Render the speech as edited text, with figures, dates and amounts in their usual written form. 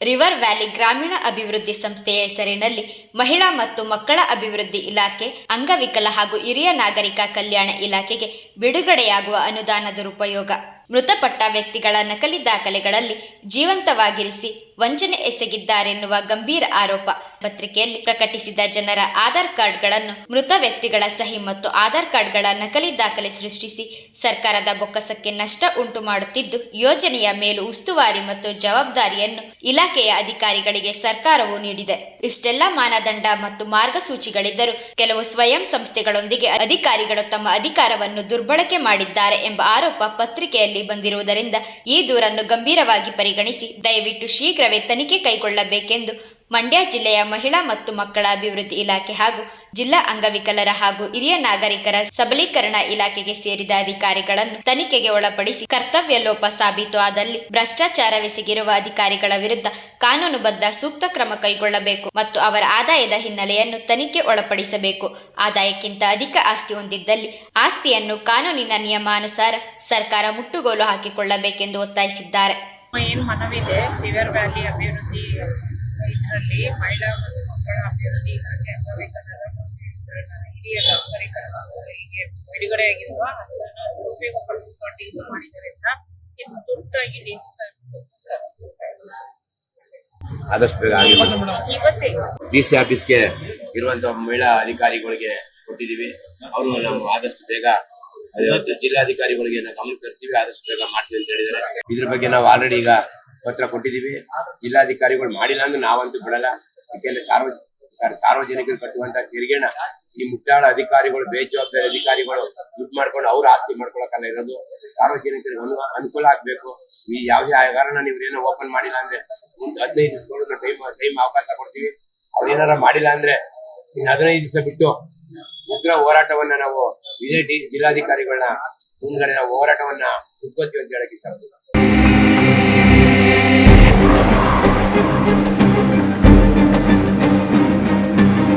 River valley ಗ್ರಾಮೀಣ ಅಭಿವೃದ್ಧಿ ಸಂಸ್ಥೆಯ ಹೆಸರಿನಲ್ಲಿ ಮಹಿಳಾ ಮತ್ತು ಮಕ್ಕಳ ಅಭಿವೃದ್ಧಿ ಇಲಾಖೆ, ಅಂಗವಿಕಲ ಹಾಗೂ ಹಿರಿಯ ನಾಗರಿಕ ಕಲ್ಯಾಣ ಇಲಾಖೆಗೆ ಬಿಡುಗಡೆಯಾಗುವ ಅನುದಾನ ದುರುಪಯೋಗ. ಮೃತಪಟ್ಟ ವ್ಯಕ್ತಿಗಳ ನಕಲಿ ದಾಖಲೆಗಳಲ್ಲಿ ಜೀವಂತವಾಗಿರಿಸಿ ವಂಚನೆ ಎಸಗಿದ್ದಾರೆನ್ನುವ ಗಂಭೀರ ಆರೋಪ. ಪತ್ರಿಕೆಯಲ್ಲಿ ಪ್ರಕಟಿಸಿದ ಜನರ ಆಧಾರ್ ಕಾರ್ಡ್ಗಳನ್ನು ಮೃತ ವ್ಯಕ್ತಿಗಳ ಸಹಿ ಮತ್ತು ಆಧಾರ್ ಕಾರ್ಡ್ಗಳ ನಕಲಿ ದಾಖಲೆ ಸೃಷ್ಟಿಸಿ ಸರ್ಕಾರದ ಬೊಕ್ಕಸಕ್ಕೆ ನಷ್ಟ ಉಂಟು ಮಾಡುತ್ತಿದ್ದು, ಯೋಜನೆಯ ಮೇಲು ಉಸ್ತುವಾರಿ ಮತ್ತು ಜವಾಬ್ದಾರಿಯನ್ನು ಇಲಾಖೆಯ ಅಧಿಕಾರಿಗಳಿಗೆ ಸರ್ಕಾರವು ನೀಡಿದೆ. ಇಷ್ಟೆಲ್ಲ ಮಾನದಂಡ ಮತ್ತು ಮಾರ್ಗಸೂಚಿಗಳಿದ್ದರೂ ಕೆಲವು ಸ್ವಯಂ ಸಂಸ್ಥೆಗಳೊಂದಿಗೆ ಅಧಿಕಾರಿಗಳು ತಮ್ಮ ಅಧಿಕಾರವನ್ನು ದುರ್ಬಳಕೆ ಮಾಡಿದ್ದಾರೆ ಎಂಬ ಆರೋಪ ಪತ್ರಿಕೆಯಲ್ಲಿ ಬಂದಿರುವುದರಿಂದ ಈ ದೂರನ್ನು ಗಂಭೀರವಾಗಿ ಪರಿಗಣಿಸಿ ದಯವಿಟ್ಟು ಶೀಘ್ರವೇ ತನಿಖೆ ಕೈಗೊಳ್ಳಬೇಕೆಂದು ಮಂಡ್ಯ ಜಿಲ್ಲೆಯ ಮಹಿಳಾ ಮತ್ತು ಮಕ್ಕಳ ಅಭಿವೃದ್ಧಿ ಇಲಾಖೆ ಹಾಗೂ ಜಿಲ್ಲಾ ಅಂಗವಿಕಲರ ಹಾಗೂ ಹಿರಿಯ ನಾಗರಿಕರ ಸಬಲೀಕರಣ ಇಲಾಖೆಗೆ ಸೇರಿದ ಅಧಿಕಾರಿಗಳನ್ನು ತನಿಖೆಗೆ ಒಳಪಡಿಸಿ ಕರ್ತವ್ಯ ಲೋಪ ಸಾಬೀತು ಆದಲ್ಲಿ ಭ್ರಷ್ಟಾಚಾರವೆಸಗಿರುವ ಅಧಿಕಾರಿಗಳ ವಿರುದ್ಧ ಕಾನೂನುಬದ್ಧ ಸೂಕ್ತ ಕ್ರಮ ಕೈಗೊಳ್ಳಬೇಕು ಮತ್ತು ಅವರ ಆದಾಯದ ಹಿನ್ನೆಲೆಯನ್ನು ತನಿಖೆ ಒಳಪಡಿಸಬೇಕು. ಆದಾಯಕ್ಕಿಂತ ಅಧಿಕ ಆಸ್ತಿ ಹೊಂದಿದ್ದಲ್ಲಿ ಆಸ್ತಿಯನ್ನು ಕಾನೂನಿನ ನಿಯಮಾನುಸಾರ ಸರ್ಕಾರ ಮುಟ್ಟುಗೋಲು ಹಾಕಿಕೊಳ್ಳಬೇಕೆಂದು ಒತ್ತಾಯಿಸಿದ್ದಾರೆ. ಏನು ಮನವಿದೆ, ರಿವರ್ ವ್ಯಾಲಿ ಅಭಿವೃದ್ಧಿ ಇದರಲ್ಲಿ ಮಹಿಳಾ ಮತ್ತು ಮಕ್ಕಳ ಅಭಿವೃದ್ಧಿ ಇಲಾಖೆ ಅಂಗವಿಕಲರ ಹಿರಿಯ ನಾಗರಿಕರ ಹೀಗೆ ಬಿಡುಗಡೆಯಾಗಿರುವ ಅದನ್ನು ದುರುಪಯೋಗ ಪಡಿಸಿಕೊಂಡು ಇದು ಮಾಡಿದ್ದರಿಂದ ಇದು ತುರ್ತಾಗಿ ಆದಷ್ಟು ಬೇಗ ಇವತ್ತೇ ಡಿಸಿ ಆಫೀಸ್ಗೆ ಇರುವಂತಹ ಮಹಿಳಾ ಅಧಿಕಾರಿಗಳಿಗೆ ಕೊಟ್ಟಿದ್ದೀವಿ. ಅವರು ನಾವು ಆದಷ್ಟು ಬೇಗ ಜಿಲ್ಲಾಧಿಕಾರಿಗಳಿಗೆ ನಾವು ಗಮನಕ್ಕೆ ತರ್ತೀವಿ, ಆದಷ್ಟು ಬೇಗ ಮಾಡ್ತೀವಿ ಅಂತ ಹೇಳಿದ್ದಾರೆ. ಇದ್ರ ಬಗ್ಗೆ ನಾವು ಆಲ್ರೆಡಿ ಈಗ ಪತ್ರ ಕೊಟ್ಟಿದ್ದೀವಿ. ಜಿಲ್ಲಾಧಿಕಾರಿಗಳು ಮಾಡಿಲ್ಲ ಅಂದ್ರೆ ನಾವಂತೂ ಬಿಡಲ್ಲ. ಯಾಕೆಂದ್ರೆ ಸಾರ್ವಜನಿಕರು ಕಟ್ಟುವಂತ ತೆರಿಗೆನ ಈ ಮುಟ್ಟಾಳ ಅಧಿಕಾರಿಗಳು, ಬೇಜವಾಬ್ದಾರಿ ಅಧಿಕಾರಿಗಳು ದುಡ್ಡು ಮಾಡ್ಕೊಂಡು ಅವ್ರ ಆಸ್ತಿ ಮಾಡ್ಕೊಳಕಲ್ಲ ಇರೋದು. ಸಾರ್ವಜನಿಕರಿಗೆ ಅನುಕೂಲ ಆಗ್ಬೇಕು. ಈ ಯಾವುದೇ ಕಾರಣ ನೀವು ಏನೋ ಓಪನ್ ಮಾಡಿಲ್ಲ ಅಂದ್ರೆ ಮುಂದೆ 15 ದಿವಸಗಳು ಟೈಮ್ ಅವಕಾಶ ಕೊಡ್ತೀವಿ. ಅವ್ರು ಏನಾರ ಮಾಡಿಲ್ಲ ಅಂದ್ರೆ ಇನ್ನು 15 ದಿವಸ ಬಿಟ್ಟು ಉಗ್ರ ಹೋರಾಟವನ್ನ ನಾವು ಇದೇ ಜಿಲ್ಲಾಧಿಕಾರಿಗಳನ್ನ ಮುಂದ್ಗಡೆ ನಾವು ಹೋರಾಟವನ್ನ ಉದ್ಭತ್ತೀವಿ ಅಂತ ಹೇಳಕ್ ಇಷ್ಟಪಡ್ತೀವಿ.